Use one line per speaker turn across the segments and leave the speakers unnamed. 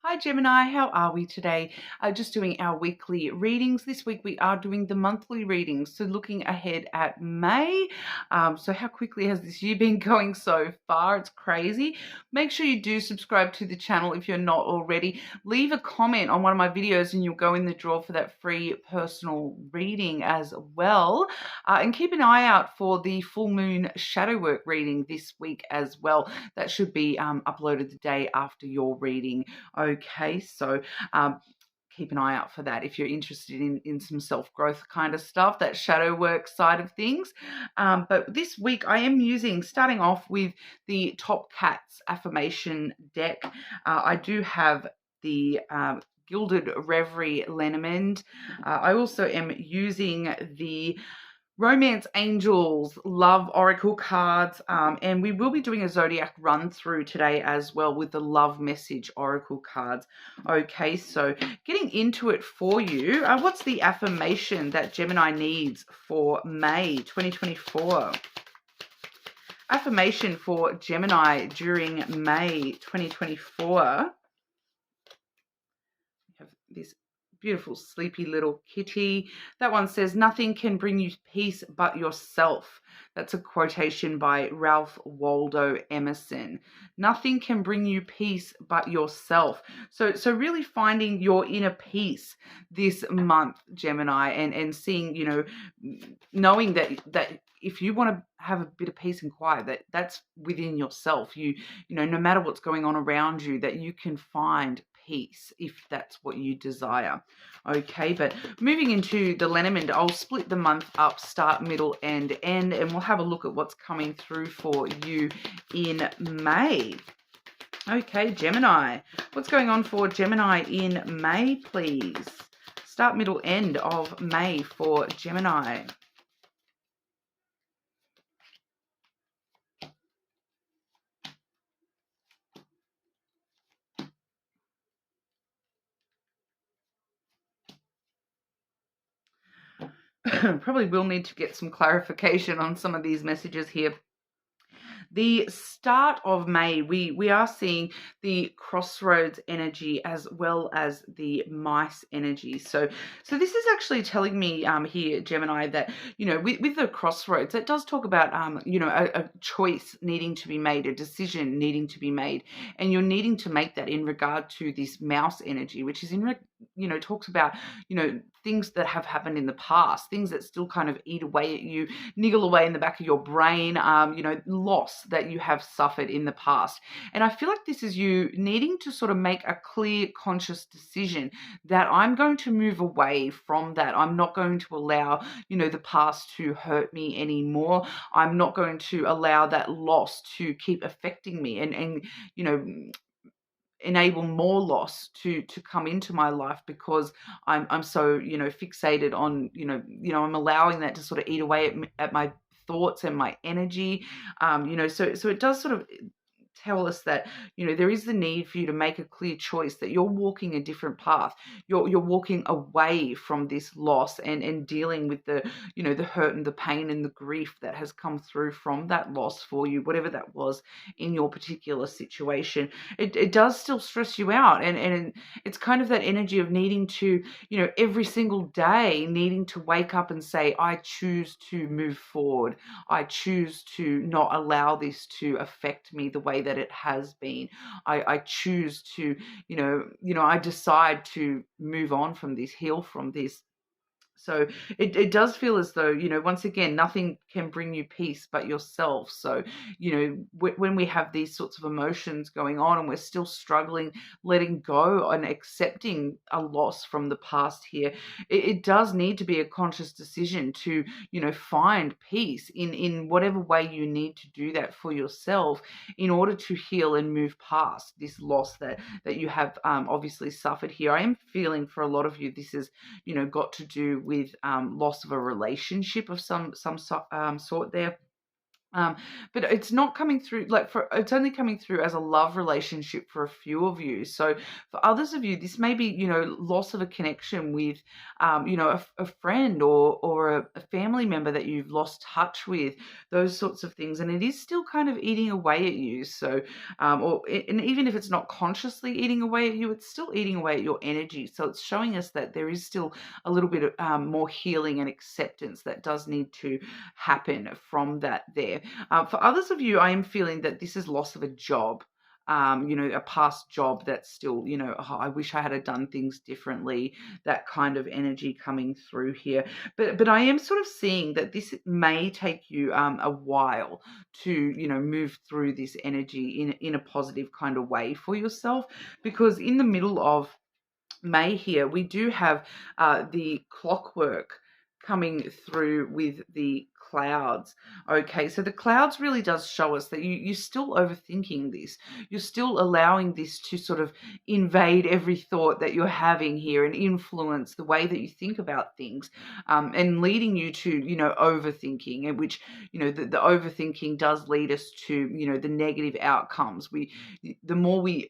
Hi Gemini, how are we today? Just doing our weekly readings. This week we are doing the monthly readings, so looking ahead at May. So how quickly has this year been going so far? It's crazy. Make sure you do subscribe to the channel if you're not already. Leave a comment on one of my videos and you'll go in the draw for that free personal reading as well. And keep an eye out for the full moon shadow work reading this week as well. That should be uploaded the day after your reading. Okay, so keep an eye out for that if you're interested in some self-growth kind of stuff, that shadow work side of things. But this week I am starting off with the Top Cats affirmation deck. I do have the Gilded Reverie Lenormand. I also am using the Romance Angels Love Oracle cards, and we will be doing a zodiac run through today as well with the Love Message Oracle cards. Okay, so getting into it for you, what's the affirmation that Gemini needs for May 2024? Affirmation for Gemini during May 2024. We have this beautiful sleepy little kitty. That one says, nothing can bring you peace but yourself. That's a quotation by Ralph Waldo Emerson. Nothing can bring you peace but yourself. So really finding your inner peace this month, Gemini, and seeing, knowing that if you want to have a bit of peace and quiet, that's within yourself. No matter what's going on around you, that you can find peace if that's what you desire. Okay, but moving into the Lenormand, I'll split the month up, start, middle, and end, and we'll have a look at what's coming through for you in May. Okay, Gemini, what's going on for Gemini in May, please? Start, middle, end of May for Gemini. Probably will need to get some clarification on some of these messages here. The start of May, we are seeing the crossroads energy as well as the mice energy. So this is actually telling me here, Gemini, that, with the crossroads, it does talk about, a choice needing to be made, a decision needing to be made. And you're needing to make that in regard to this mouse energy, which is talks about, things that have happened in the past, things that still kind of eat away at you, niggle away in the back of your brain, loss that you have suffered in the past. And I feel like this is you needing to sort of make a clear, conscious decision that I'm going to move away from that. I'm not going to allow, the past to hurt me anymore. I'm not going to allow that loss to keep affecting me and enable more loss to come into my life because I'm so fixated on I'm allowing that to sort of eat away at my thoughts and my energy. So it does sort of tell us that there is the need for you to make a clear choice that you're walking a different path. You're walking away from this loss and dealing with the the hurt and the pain and the grief that has come through from that loss for you, whatever that was in your particular situation. It does still stress you out, and it's kind of that energy of needing to every single day needing to wake up and say, I choose to move forward. I choose to not allow this to affect me the way that it has been. I choose to, I decide to move on from this, heal from this. So it does feel as though, once again, nothing can bring you peace but yourself. So, when we have these sorts of emotions going on and we're still struggling, letting go and accepting a loss from the past here, it does need to be a conscious decision to, find peace in whatever way you need to do that for yourself in order to heal and move past this loss that you have obviously suffered here. I am feeling for a lot of you, this has, got to do with loss of a relationship of some sort there. Um, but it's not coming through like it's only coming through as a love relationship for a few of you. So for others of you, this may be, loss of a connection with, a friend or a family member that you've lost touch with, those sorts of things. And it is still kind of eating away at you. So, and even if it's not consciously eating away at you, it's still eating away at your energy. So it's showing us that there is still a little bit of more healing and acceptance that does need to happen from that there. For others of you, I am feeling that this is loss of a job. A past job that's still, "Oh, I wish I had done things differently," that kind of energy coming through here. But I am sort of seeing that this may take you a while to, move through this energy in a positive kind of way for yourself, because in the middle of May here, we do have the clockwork coming through with the clouds. Okay, so the clouds really does show us that you're still overthinking this. You're still allowing this to sort of invade every thought that you're having here and influence the way that you think about things, and leading you to, overthinking, and which, the overthinking does lead us to, the negative outcomes. The more we,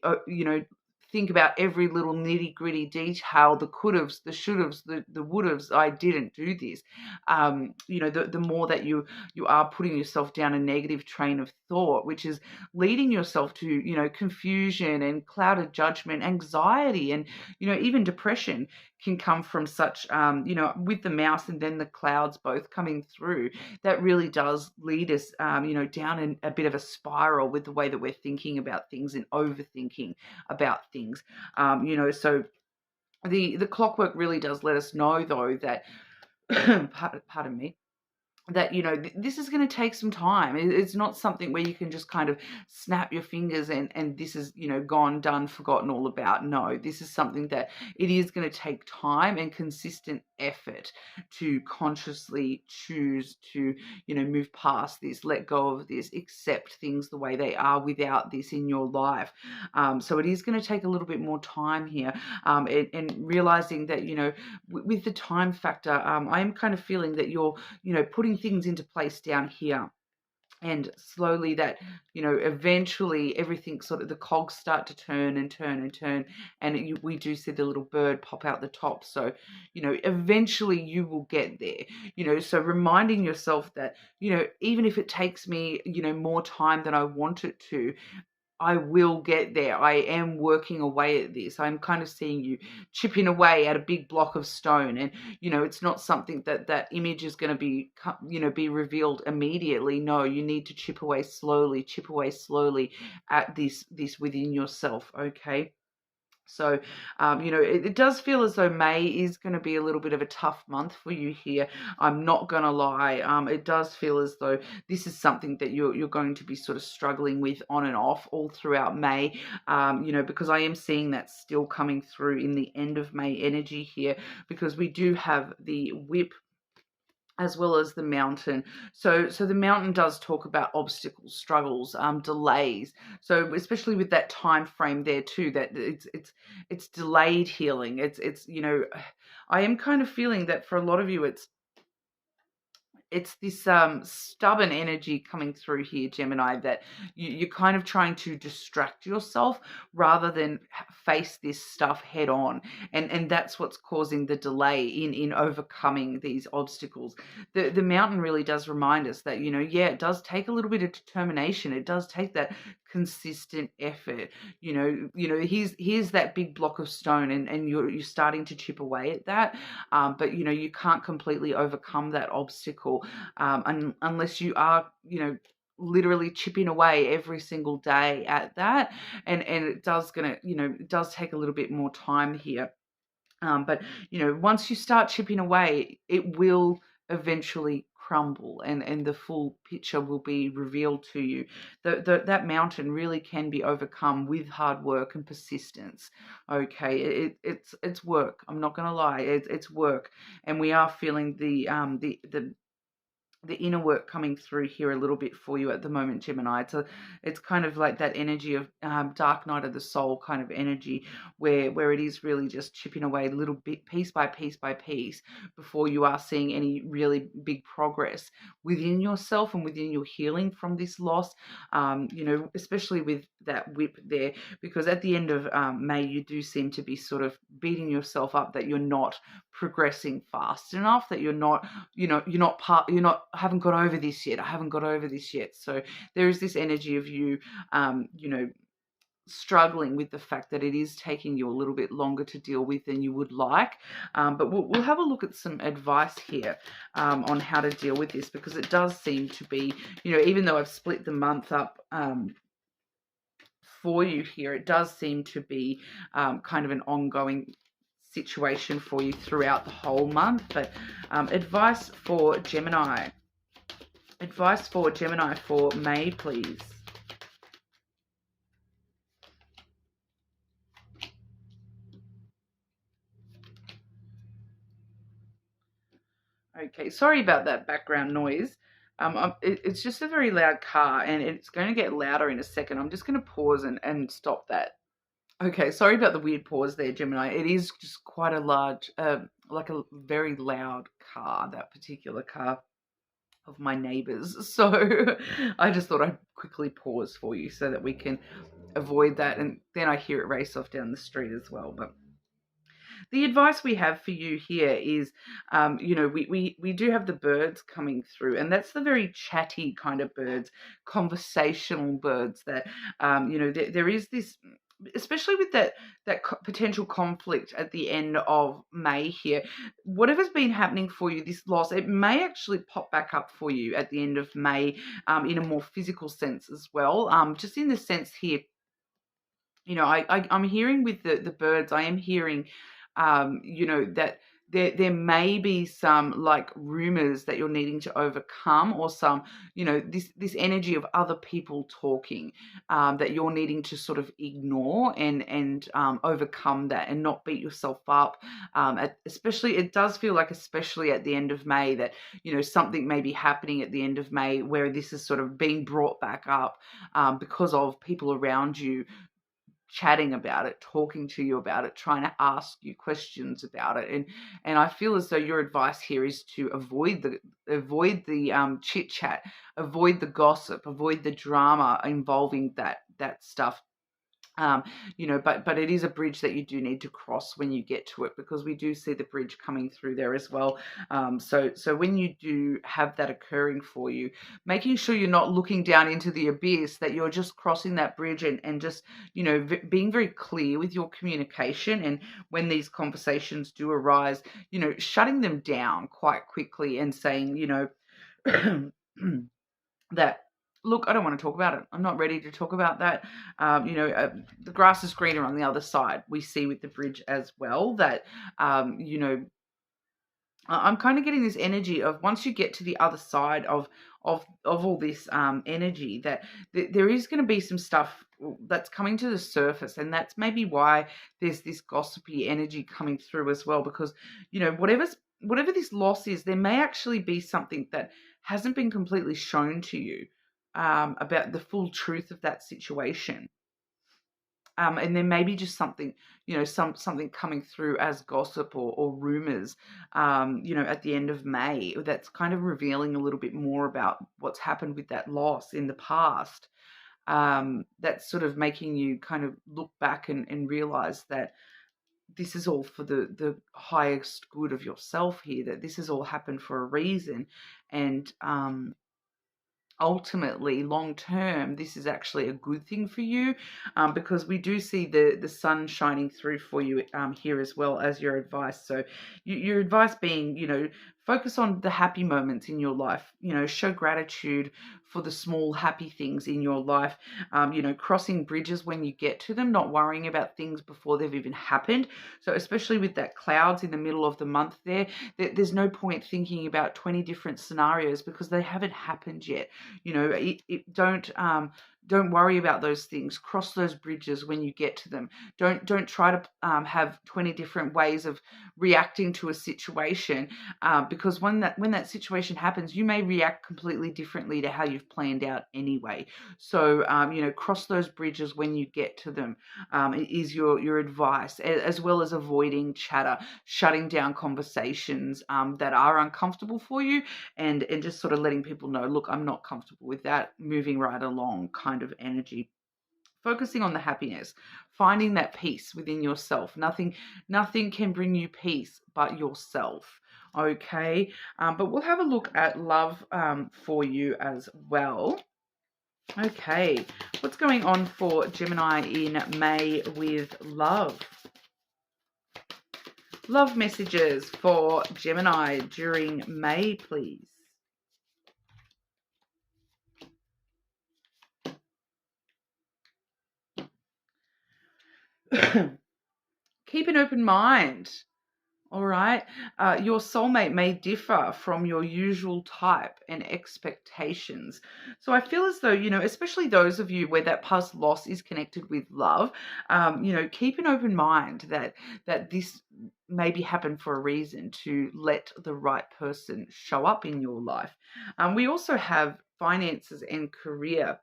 think about every little nitty gritty detail, the could haves, the should haves, the would haves, I didn't do this. The more that you are putting yourself down a negative train of thought, which is leading yourself to, confusion and clouded judgment, anxiety, and, even depression can come from such, with the mouse and then the clouds both coming through. That really does lead us, down in a bit of a spiral with the way that we're thinking about things and overthinking about things. So the clockwork really does let us know, though, that pardon me, that, this is going to take some time. It's not something where you can just kind of snap your fingers and this is, gone, done, forgotten all about. No, this is something that it is going to take time and consistent effort to consciously choose to, move past this, let go of this, accept things the way they are without this in your life. So it is going to take a little bit more time here, and realizing that, with the time factor, I am kind of feeling that you're, putting things into place down here. And slowly that, eventually everything sort of, the cogs start to turn and turn and turn. And we do see the little bird pop out the top. So, eventually you will get there, so reminding yourself that, even if it takes me, more time than I want it to, I will get there. I am working away at this. I'm kind of seeing you chipping away at a big block of stone. And, it's not something that image is going to be revealed immediately. No, you need to chip away slowly at this within yourself. Okay. So, it does feel as though May is going to be a little bit of a tough month for you here. I'm not going to lie. It does feel as though this is something that you're going to be sort of struggling with on and off all throughout May, because I am seeing that still coming through in the end of May energy here, because we do have the whip as well as the mountain. So the mountain does talk about obstacles, struggles, delays. So especially with that time frame there too, that it's delayed healing. It's I am kind of feeling that for a lot of you, it's this stubborn energy coming through here, Gemini, that you're kind of trying to distract yourself rather than face this stuff head on. And that's what's causing the delay in overcoming these obstacles. The mountain really does remind us that, yeah, it does take a little bit of determination. It does take that consistent effort. Here's that big block of stone, and you're starting to chip away at that. But you can't completely overcome that obstacle unless you are, literally chipping away every single day at that. And it does take a little bit more time here. But once you start chipping away, it will eventually crumble, and the full picture will be revealed to you. That mountain really can be overcome with hard work and persistence. Okay, it's work. I'm not going to lie, it's work, and we are feeling the the inner work coming through here a little bit for you at the moment, Gemini. It's kind of like that energy of dark night of the soul kind of energy, where it is really just chipping away a little bit, piece by piece by piece, before you are seeing any really big progress within yourself and within your healing from this loss. Especially with that whip there, because at the end of May, you do seem to be sort of beating yourself up that you're not progressing fast enough, that you're not, you're not, haven't got over this yet. I haven't got over this yet. So there is this energy of you, struggling with the fact that it is taking you a little bit longer to deal with than you would like. But we'll have a look at some advice here on how to deal with this, because it does seem to be, even though I've split the month up for you here, it does seem to be kind of an ongoing situation for you throughout the whole month. But advice for Gemini. Advice for Gemini for May, please. Okay, sorry about that background noise. It's just a very loud car, and it's going to get louder in a second. I'm just going to pause and stop that. Okay, sorry about the weird pause there, Gemini. It is just quite a large, like a very loud car, that particular car of my neighbours. So I just thought I'd quickly pause for you so that we can avoid that. And then I hear it race off down the street as well. But the advice we have for you here is, we do have the birds coming through, and that's the very chatty kind of birds, conversational birds that, there is this, especially with that potential conflict at the end of May here, whatever's been happening for you, this loss, it may actually pop back up for you at the end of May, in a more physical sense as well. Just in the sense here, I'm hearing with the birds, I am hearing, that there may be some like rumors that you're needing to overcome, or some, this energy of other people talking, that you're needing to sort of ignore and overcome that and not beat yourself up. Especially, it does feel like, especially at the end of May, that, something may be happening at the end of May where this is sort of being brought back up, because of people around you chatting about it, talking to you about it, trying to ask you questions about it. And I feel as though your advice here is to avoid the chit chat, avoid the gossip, avoid the drama involving that stuff. But it is a bridge that you do need to cross when you get to it, because we do see the bridge coming through there as well. So when you do have that occurring for you, making sure you're not looking down into the abyss, that you're just crossing that bridge and just, being very clear with your communication. And when these conversations do arise, shutting them down quite quickly and saying, that, look, I don't want to talk about it. I'm not ready to talk about that. The grass is greener on the other side. We see with the bridge as well that, I'm kind of getting this energy of, once you get to the other side of all this energy, that there is going to be some stuff that's coming to the surface, and that's maybe why there's this gossipy energy coming through as well, because, whatever this loss is, there may actually be something that hasn't been completely shown to you, about the full truth of that situation. And there may be just something, something coming through as gossip or rumors, at the end of May, that's kind of revealing a little bit more about what's happened with that loss in the past. That's sort of making you kind of look back and realize that this is all for the highest good of yourself here, that this has all happened for a reason. And, ultimately, long term, this is actually a good thing for you, because we do see the sun shining through for you here as well as your advice. So your advice being, focus on the happy moments in your life, show gratitude for the small happy things in your life, crossing bridges when you get to them, not worrying about things before they've even happened. So especially with that clouds in the middle of the month there's no point thinking about 20 different scenarios, because they haven't happened yet. Don't worry about those things. Cross those bridges when you get to them. Don't try to have 20 different ways of reacting to a situation, because when that situation happens, you may react completely differently to how you've planned out anyway. So cross those bridges when you get to them, is your advice, as well as avoiding chatter, shutting down conversations that are uncomfortable for you, and just sort of letting people know, look, I'm not comfortable with that, moving right along kind of energy. Focusing on the happiness, finding that peace within yourself. Nothing can bring you peace but yourself. Okay, but we'll have a look at love for you as well. Okay, what's going on for Gemini in May with love? Love messages for Gemini during May, please. Keep an open mind. All right. Your soulmate may differ from your usual type and expectations. So I feel as though, especially those of you where that past loss is connected with love, keep an open mind that this maybe happened for a reason, to let the right person show up in your life. We also have finances and career.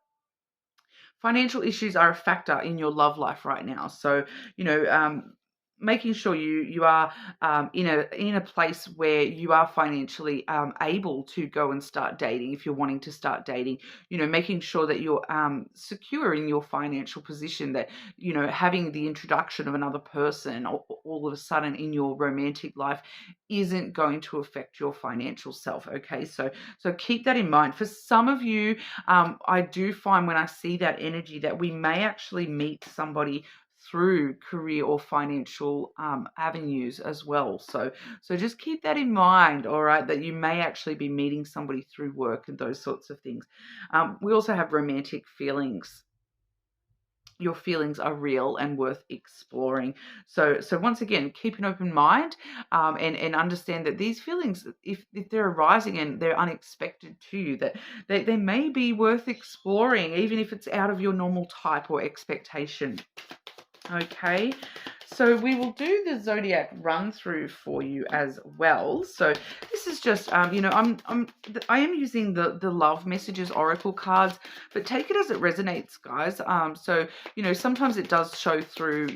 Financial issues are a factor in your love life right now. So, making sure you are in a place where you are financially able to go and start dating, if you're wanting to start dating, making sure that you're secure in your financial position, that, having the introduction of another person all of a sudden in your romantic life isn't going to affect your financial self. Okay, so keep that in mind. For some of you, I do find when I see that energy that we may actually meet somebody through career or financial avenues as well. So just keep that in mind, all right, that you may actually be meeting somebody through work and those sorts of things. We also have romantic feelings. Your feelings are real and worth exploring. So once again, keep an open mind, and understand that these feelings, if they're arising and they're unexpected to you, that they may be worth exploring, even if it's out of your normal type or expectation. Okay, so we will do the zodiac run through for you as well. So this is just, I am using the love messages oracle cards, but take it as it resonates, guys. So sometimes it does show through,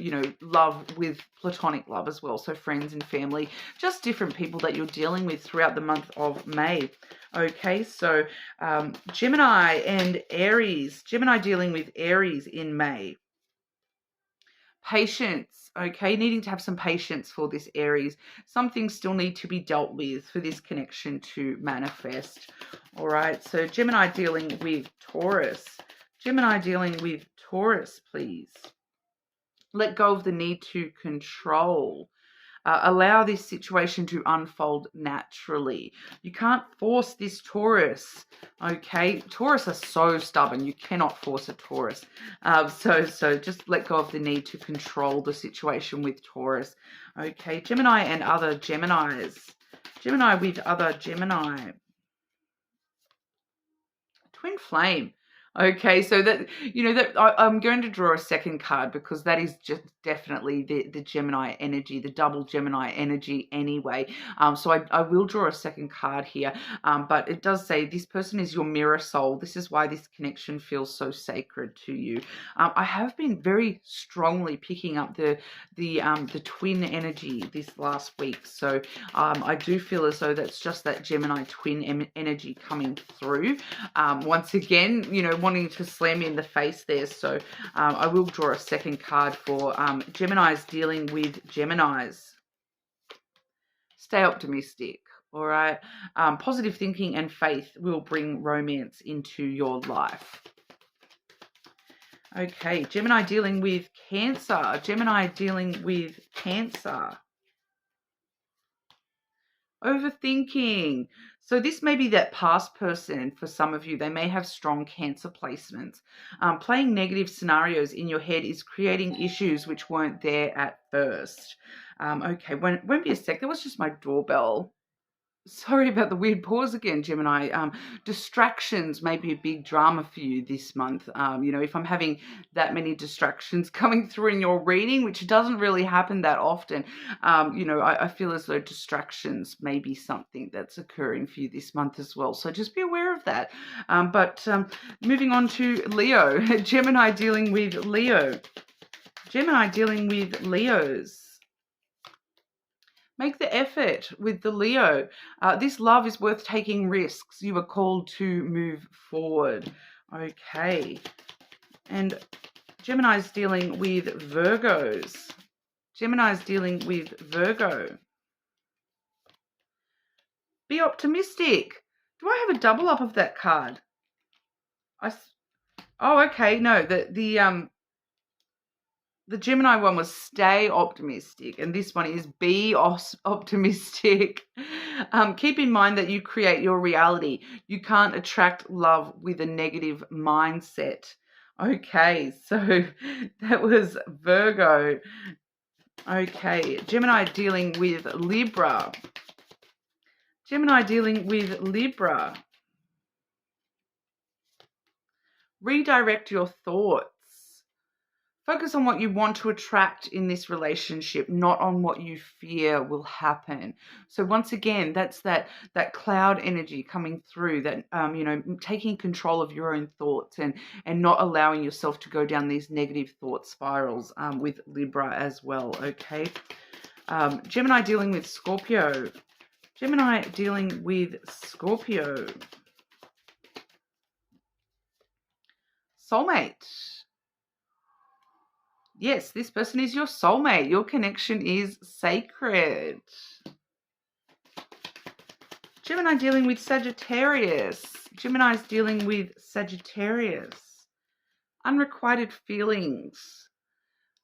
love with platonic love as well. So friends and family, just different people that you're dealing with throughout the month of May. Okay, so Gemini and Aries. Gemini dealing with Aries in May. Patience, okay? Needing to have some patience for this Aries. Some things still need to be dealt with for this connection to manifest. All right, so Gemini dealing with Taurus. Gemini dealing with Taurus, please. Let go of the need to control. Allow this situation to unfold naturally. You can't force this Taurus, okay? Taurus are so stubborn. You cannot force a Taurus. So just let go of the need to control the situation with Taurus. Okay, Gemini and other Geminis. Gemini with other Gemini. Twin flame. Okay, so that, that I'm going to draw a second card, because that is just definitely the Gemini energy, the double Gemini energy anyway. So I will draw a second card here, but it does say this person is your mirror soul. This is why this connection feels so sacred to you. I have been very strongly picking up the twin energy this last week. So I do feel as though that's just that Gemini twin energy coming through. Once again, wanting to slam me in the face there. So I will draw a second card for Geminis dealing with Geminis. Stay optimistic. All right. Positive thinking and faith will bring romance into your life. Okay. Gemini dealing with Cancer. Gemini dealing with Cancer. Overthinking. So this may be that past person for some of you. They may have strong Cancer placements. Playing negative scenarios in your head is creating issues which weren't there at first. Okay, won't be a sec. That was just my doorbell. Sorry about the weird pause again, Gemini. Distractions may be a big drama for you this month. If I'm having that many distractions coming through in your reading, which doesn't really happen that often, I feel as though distractions may be something that's occurring for you this month as well. So just be aware of that. But moving on to Leo, Gemini dealing with Leo. Gemini dealing with Leos. Make the effort with the Leo. This love is worth taking risks. You are called to move forward. Okay. And Gemini is dealing with Virgos. Gemini is dealing with Virgo. Be optimistic. Do I have a double up of that card? Oh, okay. No, the Gemini one was stay optimistic, and this one is be optimistic. Keep in mind that you create your reality. You can't attract love with a negative mindset. Okay, so that was Virgo. Okay, Gemini dealing with Libra. Gemini dealing with Libra. Redirect your thoughts. Focus on what you want to attract in this relationship, not on what you fear will happen. So once again, that's that cloud energy coming through, that taking control of your own thoughts and not allowing yourself to go down these negative thought spirals with Libra as well. Okay, Gemini dealing with Scorpio. Gemini dealing with Scorpio. Soulmate. Yes, this person is your soulmate. Your connection is sacred. Gemini dealing with Sagittarius. Gemini is dealing with Sagittarius. Unrequited feelings.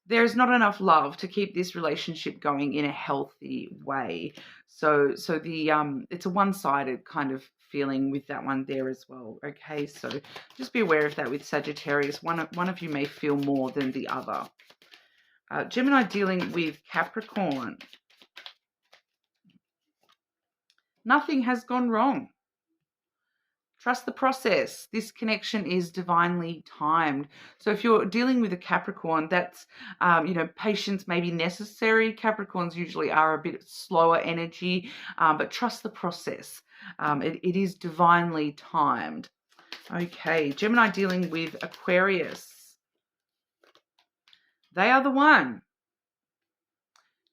There is not enough love to keep this relationship going in a healthy way. So it's a one-sided kind of feeling with that one there as well. Okay, so just be aware of that with Sagittarius. One of you may feel more than the other. Gemini dealing with Capricorn. Nothing has gone wrong. Trust the process. This connection is divinely timed. So if you're dealing with a Capricorn, that's, patience may be necessary. Capricorns usually are a bit slower energy, but trust the process. It is divinely timed. Okay, Gemini dealing with Aquarius. They are the one.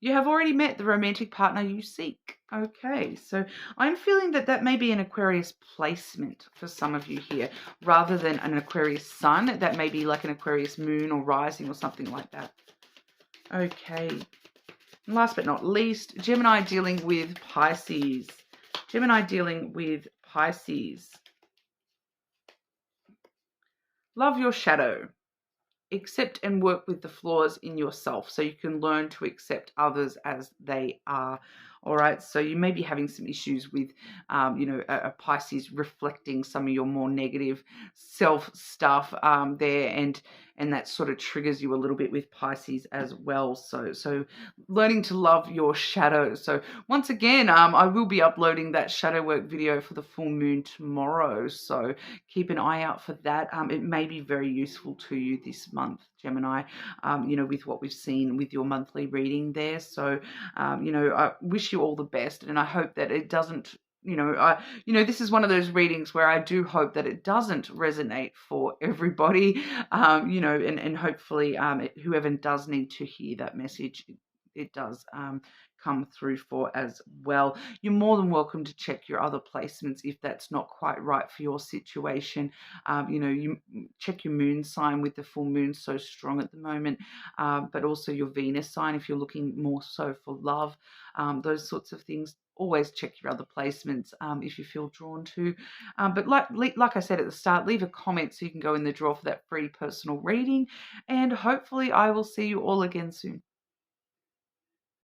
You have already met the romantic partner you seek. Okay, so I'm feeling that may be an Aquarius placement for some of you here, rather than an Aquarius sun. That may be like an Aquarius moon or rising or something like that. Okay, and last but not least, Gemini dealing with Pisces. Gemini dealing with Pisces. Love your shadow. Accept and work with the flaws in yourself so you can learn to accept others as they are. All right, so you may be having some issues with, a Pisces reflecting some of your more negative self stuff there, and that sort of triggers you a little bit with Pisces as well. So learning to love your shadow. So once again, I will be uploading that shadow work video for the full moon tomorrow. So keep an eye out for that. It may be very useful to you this month, Gemini, with what we've seen with your monthly reading there. So, I wish you all the best, and I hope that it doesn't, this is one of those readings where I do hope that it doesn't resonate for everybody, and hopefully whoever does need to hear that message, it does come through for as well. You're more than welcome to check your other placements if that's not quite right for your situation. You check your moon sign with the full moon so strong at the moment, but also your Venus sign if you're looking more so for love, those sorts of things. Always check your other placements if you feel drawn to. But like I said at the start, leave a comment so you can go in the draw for that free personal reading. And hopefully I will see you all again soon.